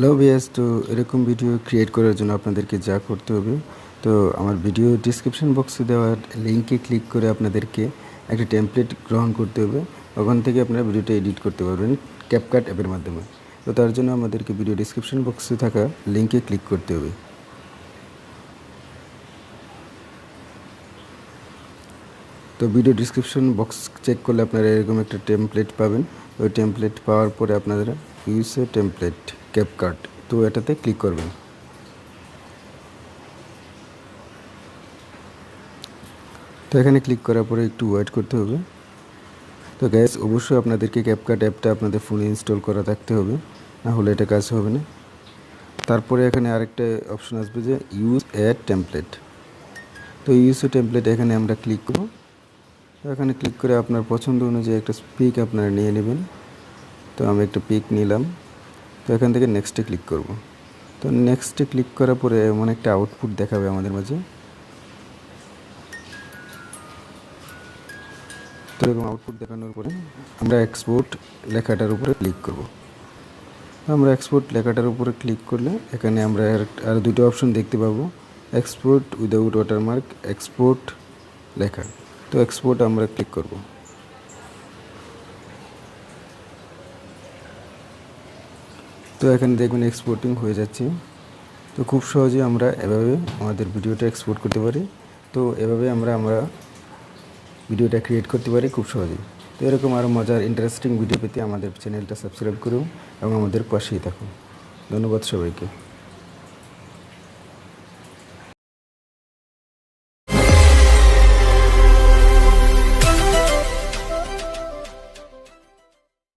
Hello viewers, তো এরকম video create করার জন্য আপনাদেরকে যা করতে হবে, তো আমার ভিডিও ডিসক্রিপশন বক্সে দেওয়ার লিঙ্কে ক্লিক করে আপনাদেরকে একটা টেমপ্লেট গ্রহণ করতে হবে। ওখান থেকে আপনারা ভিডিওটা এডিট করতে পারবেন ক্যাপকাট অ্যাপের মাধ্যমে। তো তার জন্য আমাদেরকে ভিডিও ডিসক্রিপশন বক্সে থাকা লিঙ্কে ক্লিক করতে হবে। তো ভিডিও ডিসক্রিপশন বক্স চেক করলে আপনারা এরকম একটা টেমপ্লেট পাবেন। ওই টেমপ্লেট পাওয়ার পরে আপনারা ইউজ এ টেমপ্লেট ক্যাপকাট, তো এটাতে ক্লিক করবেন। তো এখানে ক্লিক করার পরে একটু ওয়েট করতে হবে। তো গ্যাস, অবশ্যই আপনাদেরকে ক্যাপকাট অ্যাপটা আপনাদের ফোনে ইনস্টল করা থাকতে হবে, না হলে এটা কাজ হবে না। তারপরে এখানে আরেকটা অপশন আসবে যে ইউজ অ্যাড টেমপ্লেট। তো ইউজ এ টেমপ্লেট এখানে আমরা ক্লিক করব। তো এখানে ক্লিক করে আপনার পছন্দ অনুযায়ী একটা পিক আপনারা নিয়ে নেবেন। তো আমি একটা পিক নিলাম। তো এখান থেকে নেক্সটে ক্লিক করব। তো নেক্সটে ক্লিক করার পরে এমন একটা আউটপুট দেখাবে আমাদের মাঝে। তো এরকম আউটপুট দেখানোর পরে আমরা এক্সপোর্ট লেখাটার উপরে ক্লিক করব। আমরা এক্সপোর্ট লেখাটার উপরে ক্লিক করলে এখানে আমরা আর দুটো অপশন দেখতে পাবো, এক্সপোর্ট উইদাউট ওয়াটারমার্ক, এক্সপোর্ট লেখা। তো এক্সপোর্ট আমরা ক্লিক করব। তো এখানে দেখবেন এক্সপোর্টিং হয়ে যাচ্ছে। তো খুব সহজে আমরা এভাবে আমাদের ভিডিওটা এক্সপোর্ট করতে পারি। তো এভাবে আমরা ভিডিওটা ক্রিয়েট করতে পারি খুব সহজেই। তো এরকম আরও মজার ইন্টারেস্টিং ভিডিও পেতে আমাদের চ্যানেলটা সাবস্ক্রাইব করুন এবং আমাদের পাশেই থাকুন। ধন্যবাদ সবাইকে।